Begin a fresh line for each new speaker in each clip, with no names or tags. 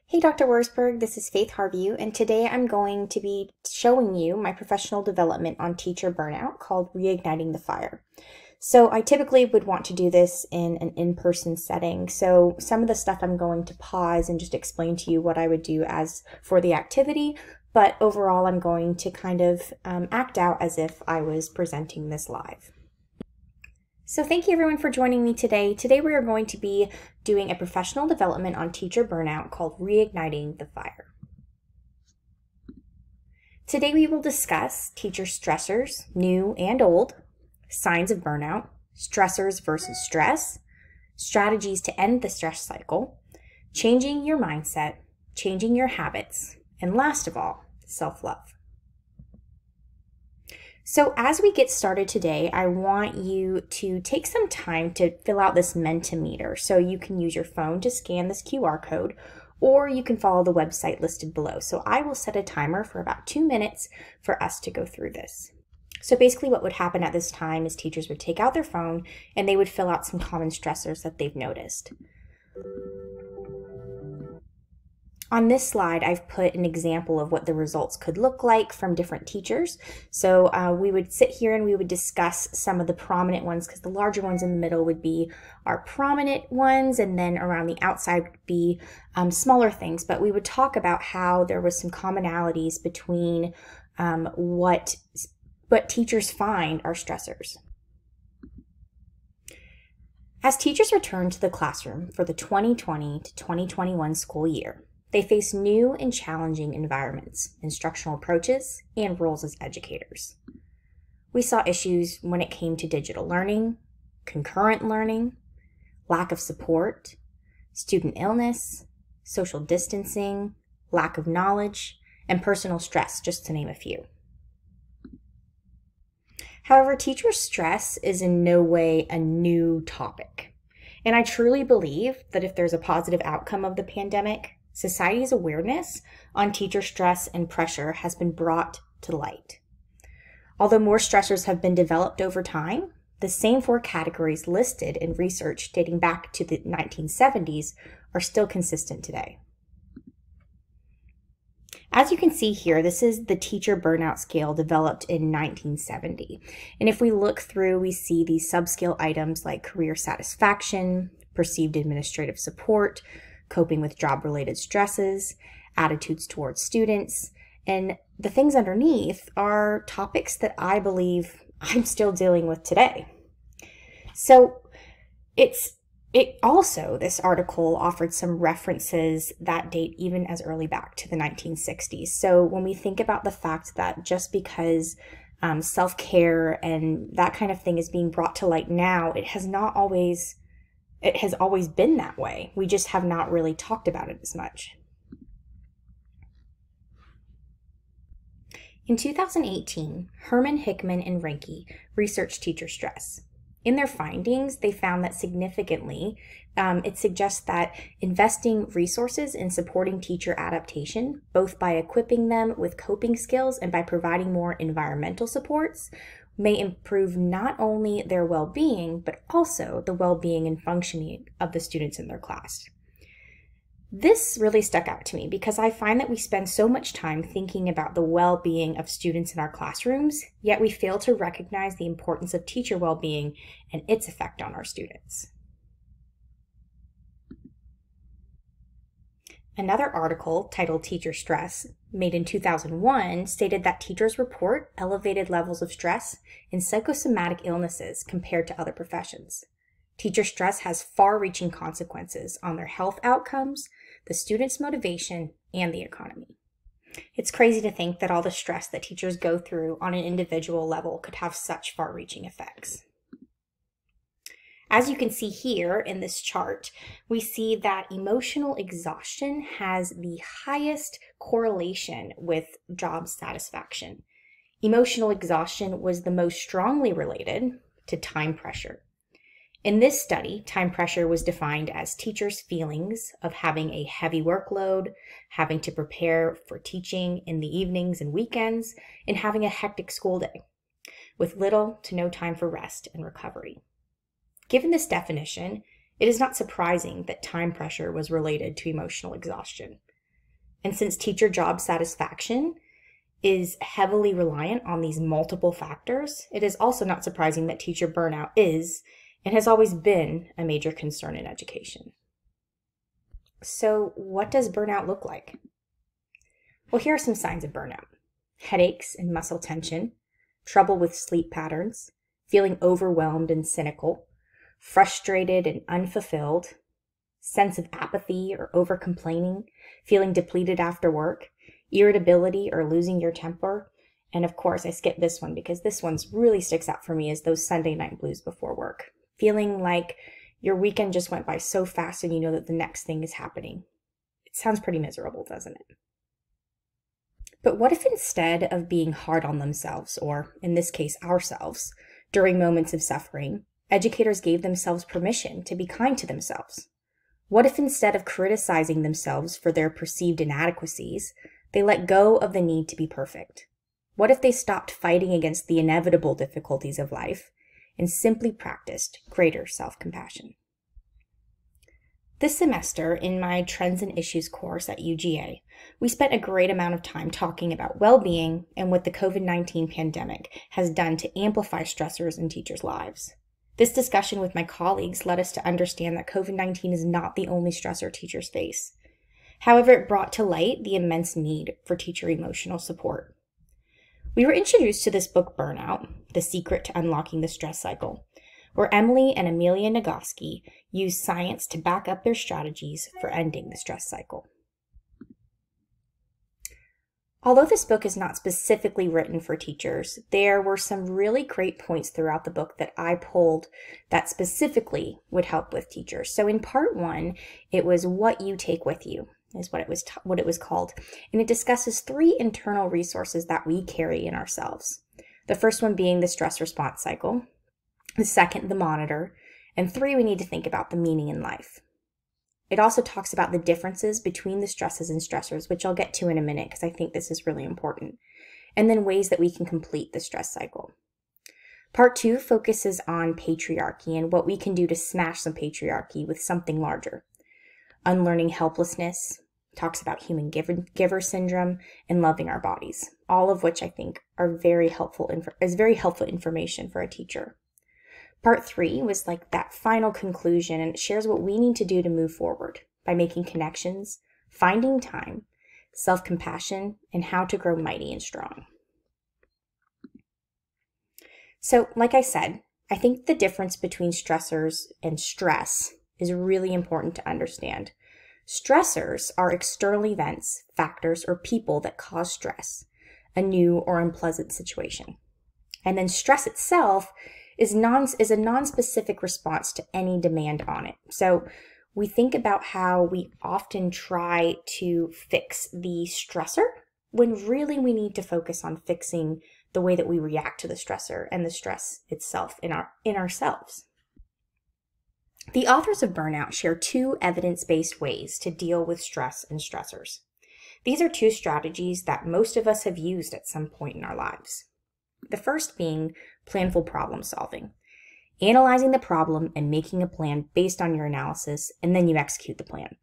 Hey Dr. Wurzburg, this is Faith Harvey, and today I'm going to be showing you my professional development on teacher burnout called Reigniting the Fire. So I typically would want to do this in an in-person setting. So some of the stuff I'm going to pause and just explain to you what I would do as for the activity, but overall I'm going to kind of act out as if I was presenting this live. So thank you everyone for joining me today. Today we are going to be doing a professional development on teacher burnout called Reigniting the Fire. Today we will discuss teacher stressors, new and old, signs of burnout, stressors versus stress, strategies to end the stress cycle, changing your mindset, changing your habits, and last of all, self-love. So as we get started today, I want you to take some time to fill out this Mentimeter. So you can use your phone to scan this QR code, or you can follow the website listed below. So I will set a timer for about 2 minutes for us to go through this. So basically what would happen at this time is teachers would take out their phone and they would fill out some common stressors that they've noticed. On this slide, I've put an example of what the results could look like from different teachers. So we would sit here and we would discuss some of the prominent ones, because the larger ones in the middle would be our prominent ones, and then around the outside would be smaller things. But we would talk about how there was some commonalities between what teachers find are stressors. As teachers return to the classroom for the 2020 to 2021 school year, they face new and challenging environments, instructional approaches, and roles as educators. We saw issues when it came to digital learning, concurrent learning, lack of support, student illness, social distancing, lack of knowledge, and personal stress, just to name a few. However, teacher stress is in no way a new topic. And I truly believe that if there's a positive outcome of the pandemic, society's awareness on teacher stress and pressure has been brought to light. Although more stressors have been developed over time, the same 4 categories listed in research dating back to the 1970s are still consistent today. As you can see here, this is the teacher burnout scale developed in 1970. And if we look through, we see these subscale items like career satisfaction, perceived administrative support, coping with job-related stresses, attitudes towards students, and the things underneath are topics that I believe I'm still dealing with today. So this article offered some references that date even as early back to the 1960s. So when we think about the fact that just because self-care and that kind of thing is being brought to light now, it has always been that way. We just have not really talked about it as much. In 2018, Herman, Hickman, and Reinke researched teacher stress. In their findings, they found that significantly, it suggests that investing resources in supporting teacher adaptation, both by equipping them with coping skills and by providing more environmental supports, may improve not only their well-being, but also the well-being and functioning of the students in their class. This really stuck out to me because I find that we spend so much time thinking about the well-being of students in our classrooms, yet we fail to recognize the importance of teacher well-being and its effect on our students. Another article titled Teacher Stress, made in 2001, stated that teachers report elevated levels of stress in psychosomatic illnesses compared to other professions. Teacher stress has far-reaching consequences on their health outcomes, the students' motivation, and the economy. It's crazy to think that all the stress that teachers go through on an individual level could have such far-reaching effects. As you can see here in this chart, we see that emotional exhaustion has the highest correlation with job satisfaction. Emotional exhaustion was the most strongly related to time pressure. In this study, time pressure was defined as teachers' feelings of having a heavy workload, having to prepare for teaching in the evenings and weekends, and having a hectic school day, with little to no time for rest and recovery. Given this definition, it is not surprising that time pressure was related to emotional exhaustion. And since teacher job satisfaction is heavily reliant on these multiple factors, it is also not surprising that teacher burnout is and has always been a major concern in education. So, what does burnout look like? Well, here are some signs of burnout: headaches and muscle tension, trouble with sleep patterns, feeling overwhelmed and cynical, frustrated and unfulfilled, sense of apathy or over-complaining, feeling depleted after work, irritability or losing your temper. And of course, I skipped this one because this one really sticks out for me, is those Sunday night blues before work. Feeling like your weekend just went by so fast and you know that the next thing is happening. It sounds pretty miserable, doesn't it? But what if instead of being hard on themselves, or in this case, ourselves, during moments of suffering, educators gave themselves permission to be kind to themselves? What if instead of criticizing themselves for their perceived inadequacies, they let go of the need to be perfect? What if they stopped fighting against the inevitable difficulties of life and simply practiced greater self-compassion? This semester, in my Trends and Issues course at UGA, we spent a great amount of time talking about well-being and what the COVID-19 pandemic has done to amplify stressors in teachers' lives. This discussion with my colleagues led us to understand that COVID-19 is not the only stressor teachers face. However, it brought to light the immense need for teacher emotional support. We were introduced to this book, Burnout: The Secret to Unlocking the Stress Cycle, where Emily and Amelia Nagoski use science to back up their strategies for ending the stress cycle. Although this book is not specifically written for teachers, there were some really great points throughout the book that I pulled that specifically would help with teachers. So in part 1, it was What You Take With You, is what it was called. And it discusses 3 internal resources that we carry in ourselves. The first one being the stress response cycle, the second, the monitor, and 3, we need to think about the meaning in life. It also talks about the differences between the stresses and stressors, which I'll get to in a minute because I think this is really important, and then ways that we can complete the stress cycle. Part 2 focuses on patriarchy and what we can do to smash some patriarchy with something larger. Unlearning helplessness, talks about human giver syndrome, and loving our bodies, all of which I think are very helpful information for a teacher. Part 3 was like that final conclusion, and it shares what we need to do to move forward by making connections, finding time, self-compassion, and how to grow mighty and strong. So, like I said, I think the difference between stressors and stress is really important to understand. Stressors are external events, factors, or people that cause stress, a new or unpleasant situation. And then stress itself is a non-specific response to any demand on it. So we think about how we often try to fix the stressor when really we need to focus on fixing the way that we react to the stressor and the stress itself in ourselves. The authors of Burnout share 2 evidence-based ways to deal with stress and stressors. These are 2 strategies that most of us have used at some point in our lives. The first being planful problem solving, analyzing the problem and making a plan based on your analysis, and then you execute the plan.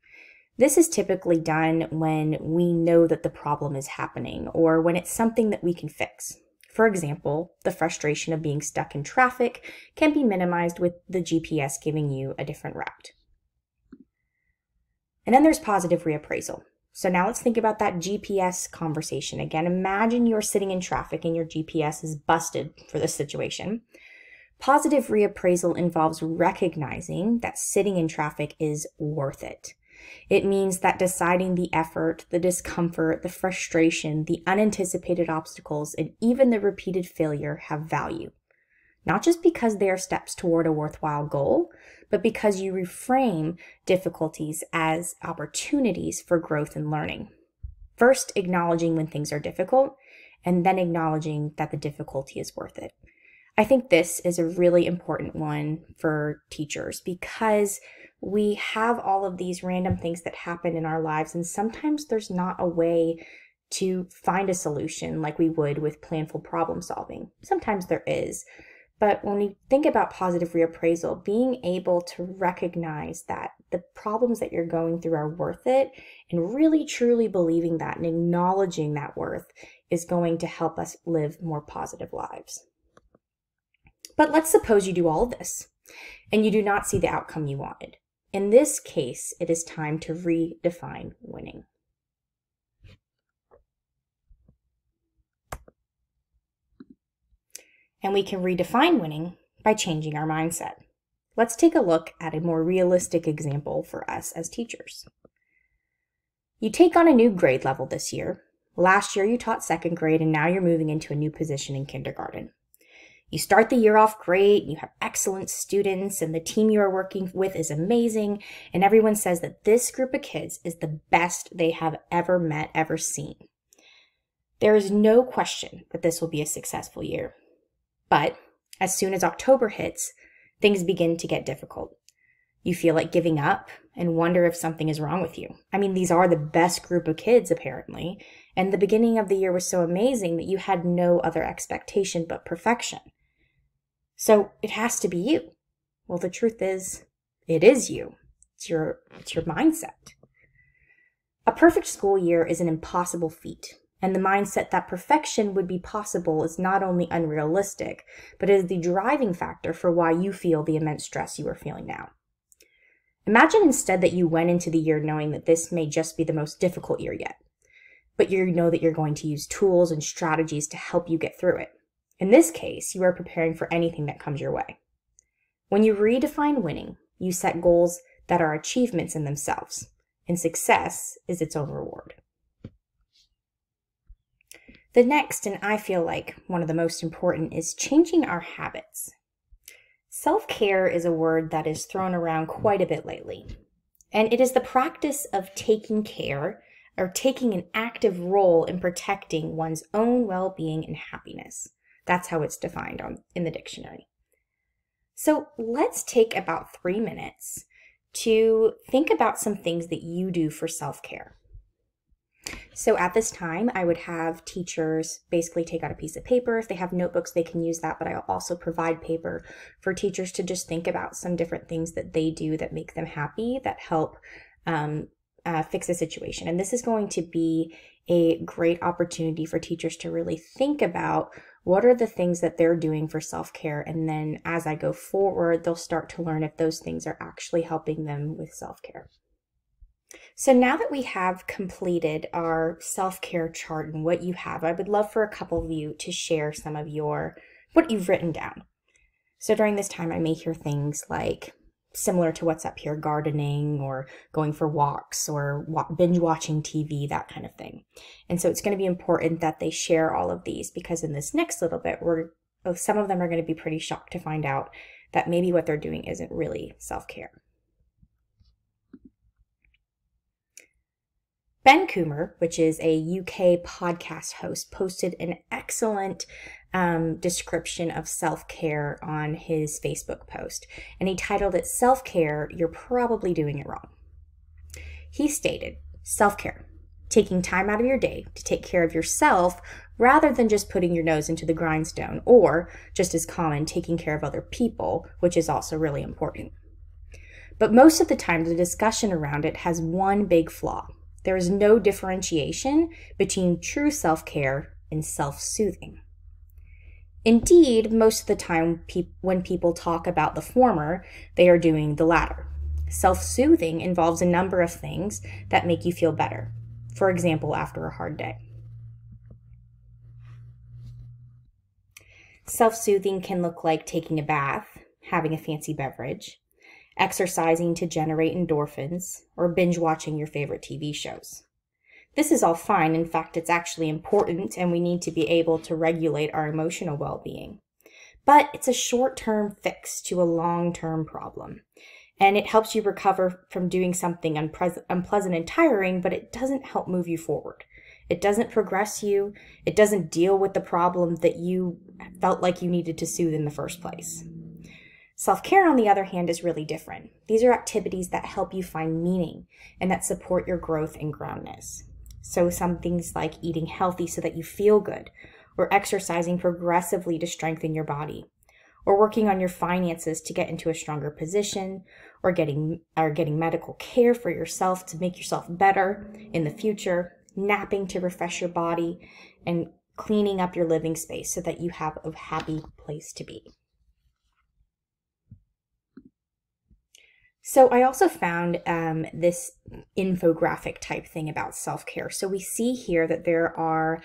This is typically done when we know that the problem is happening or when it's something that we can fix. For example, the frustration of being stuck in traffic can be minimized with the GPS giving you a different route. And then there's positive reappraisal. So now let's think about that GPS conversation again. Imagine you're sitting in traffic and your GPS is busted for this situation. Positive reappraisal involves recognizing that sitting in traffic is worth it. It means that deciding the effort, the discomfort, the frustration, the unanticipated obstacles, and even the repeated failure have value. Not just because they are steps toward a worthwhile goal, but because you reframe difficulties as opportunities for growth and learning. First, acknowledging when things are difficult, and then acknowledging that the difficulty is worth it. I think this is a really important one for teachers because we have all of these random things that happen in our lives, and sometimes there's not a way to find a solution like we would with planful problem solving. Sometimes there is. But when we think about positive reappraisal, being able to recognize that the problems that you're going through are worth it, and really truly believing that and acknowledging that worth is going to help us live more positive lives. But let's suppose you do all this and you do not see the outcome you wanted. In this case, it is time to redefine winning. And we can redefine winning by changing our mindset. Let's take a look at a more realistic example for us as teachers. You take on a new grade level this year. Last year you taught second grade, and now you're moving into a new position in kindergarten. You start the year off great, you have excellent students, and the team you are working with is amazing, and everyone says that this group of kids is the best they have ever met, ever seen. There is no question that this will be a successful year. But as soon as October hits, things begin to get difficult. You feel like giving up and wonder if something is wrong with you. I mean, these are the best group of kids, apparently, and the beginning of the year was so amazing that you had no other expectation but perfection. So it has to be you. Well, the truth is, it is you. It's your mindset. A perfect school year is an impossible feat. And the mindset that perfection would be possible is not only unrealistic, but is the driving factor for why you feel the immense stress you are feeling now. Imagine instead that you went into the year knowing that this may just be the most difficult year yet, but you know that you're going to use tools and strategies to help you get through it. In this case, you are preparing for anything that comes your way. When you redefine winning, you set goals that are achievements in themselves, and success is its own reward. The next, and I feel like one of the most important, is changing our habits. Self-care is a word that is thrown around quite a bit lately, and it is the practice of taking care or taking an active role in protecting one's own well-being and happiness. That's how it's defined in the dictionary. So let's take about 3 minutes to think about some things that you do for self-care. So at this time, I would have teachers basically take out a piece of paper. If they have notebooks, they can use that, but I'll also provide paper for teachers to just think about some different things that they do that make them happy, that help fix a situation. And this is going to be a great opportunity for teachers to really think about what are the things that they're doing for self-care. And then as I go forward, they'll start to learn if those things are actually helping them with self-care. So now that we have completed our self-care chart and what you have, I would love for a couple of you to share some of what you've written down. So during this time, I may hear things like similar to what's up here, gardening or going for walks or binge watching TV, that kind of thing. And so it's going to be important that they share all of these, because in this next little bit, some of them are going to be pretty shocked to find out that maybe what they're doing isn't really self-care. Ben Coomer, which is a UK podcast host, posted an excellent description of self-care on his Facebook post, and he titled it, "Self-Care, You're Probably Doing It Wrong." He stated, self-care, taking time out of your day to take care of yourself rather than just putting your nose into the grindstone, or, just as common, taking care of other people, which is also really important. But most of the time, the discussion around it has one big flaw. There is no differentiation between true self-care and self-soothing. Indeed, most of the time when people talk about the former, they are doing the latter. Self-soothing involves a number of things that make you feel better. For example, after a hard day. Self-soothing can look like taking a bath, having a fancy beverage, exercising to generate endorphins, or binge watching your favorite TV shows. This is all fine. In fact, it's actually important, and we need to be able to regulate our emotional well-being. But it's a short-term fix to a long-term problem. And it helps you recover from doing something unpleasant and tiring, but it doesn't help move you forward. It doesn't progress you. It doesn't deal with the problem that you felt like you needed to soothe in the first place. Self-care, on the other hand, is really different. These are activities that help you find meaning and that support your growth and groundness. So some things like eating healthy so that you feel good, or exercising progressively to strengthen your body, or working on your finances to get into a stronger position, or getting medical care for yourself to make yourself better in the future, napping to refresh your body, and cleaning up your living space so that you have a happy place to be. So I also found this infographic type thing about self-care. So we see here that there are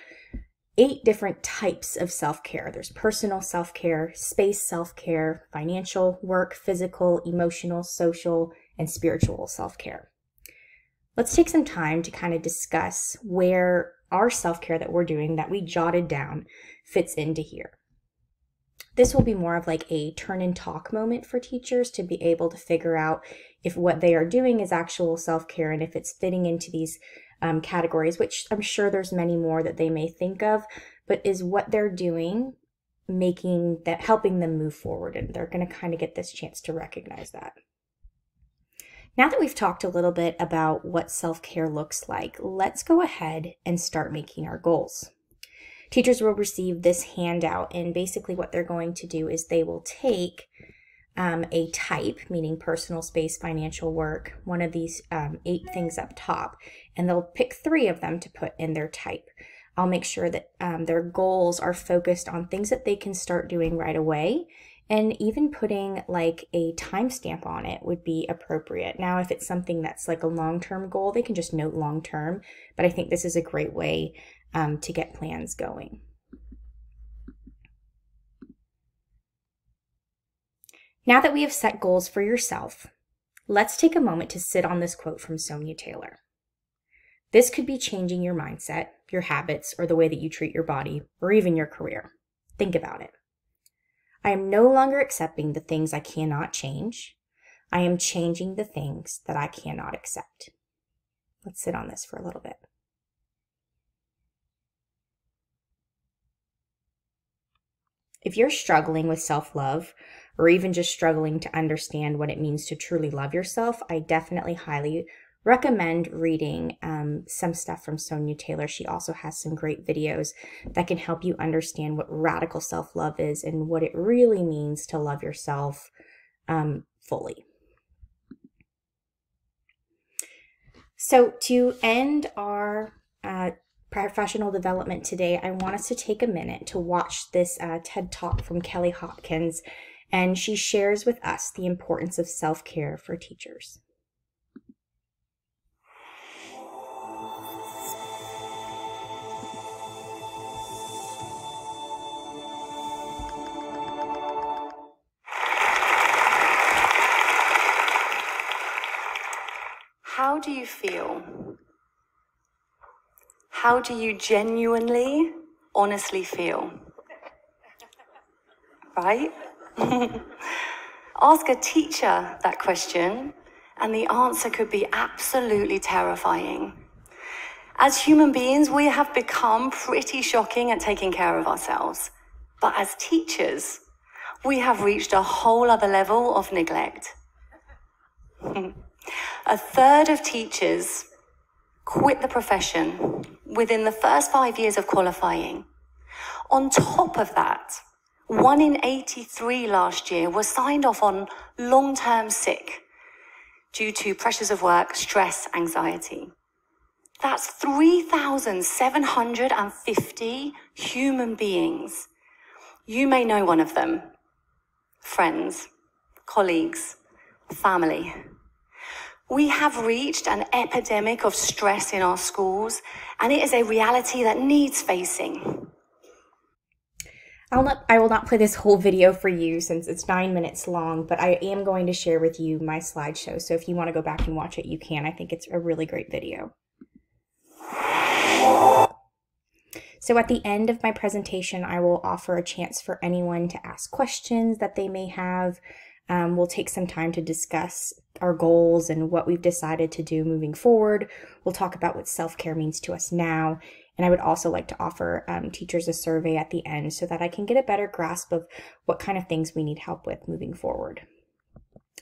8 different types of self-care. There's personal self-care, space self-care, financial, work, physical, emotional, social, and spiritual self-care. Let's take some time to kind of discuss where our self-care that we're doing, that we jotted down, fits into here. This will be more of like a turn and talk moment for teachers to be able to figure out if what they are doing is actual self-care and if it's fitting into these categories, which I'm sure there's many more that they may think of, but is what they're doing helping them move forward, and they're going to kind of get this chance to recognize that. Now that we've talked a little bit about what self-care looks like, let's go ahead and start making our goals. Teachers will receive this handout, and basically what they're going to do is they will take a type, meaning personal, space, financial, work, one of these 8 things up top, and they'll pick 3 of them to put in their type. I'll make sure that their goals are focused on things that they can start doing right away, and even putting like a timestamp on it would be appropriate. Now, if it's something that's like a long-term goal, they can just note long-term, but I think this is a great way to get plans going. Now that we have set goals for yourself, let's take a moment to sit on this quote from Sonia Taylor. This could be changing your mindset, your habits, or the way that you treat your body, or even your career. Think about it. I am no longer accepting the things I cannot change. I am changing the things that I cannot accept. Let's sit on this for a little bit. If you're struggling with self-love, or even just struggling to understand what it means to truly love yourself, I definitely highly recommend reading some stuff from Sonia Taylor. She also has some great videos that can help you understand what radical self-love is and what it really means to love yourself fully. So to end our professional development today, I want us to take a minute to watch this TED Talk from Kelly Hopkins, and she shares with us the importance of self-care for teachers.
How do you feel? How do you genuinely, honestly feel? Right? Ask a teacher that question, and the answer could be absolutely terrifying. As human beings, we have become pretty shocking at taking care of ourselves. But as teachers, we have reached a whole other level of neglect. 1/3 of teachers quit the profession within the first 5 years of qualifying. On top of that, 1 in 83 last year was signed off on long-term sick due to pressures of work, stress, anxiety. That's 3,750 human beings. You may know one of them. Friends, colleagues, family. We have reached an epidemic of stress in our schools, and it is a reality that needs facing.
I will not play this whole video for you since it's 9 minutes long, but I am going to share with you my slideshow. So if you want to go back and watch it, you can. I think it's a really great video. So at the end of my presentation, I will offer a chance for anyone to ask questions that they may have. We'll take some time to discuss our goals and what we've decided to do moving forward. We'll talk about what self-care means to us now. And I would also like to offer teachers a survey at the end so that I can get a better grasp of what kind of things we need help with moving forward.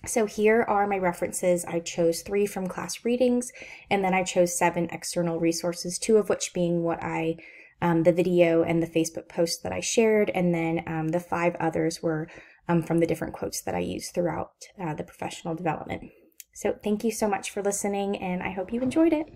So here are my references. I chose 3 from class readings, and then I chose 7 external resources, 2 of which being what the video and the Facebook post that I shared, and then the 5 others were from the different quotes that I use throughout the professional development. So thank you so much for listening, and I hope you enjoyed it.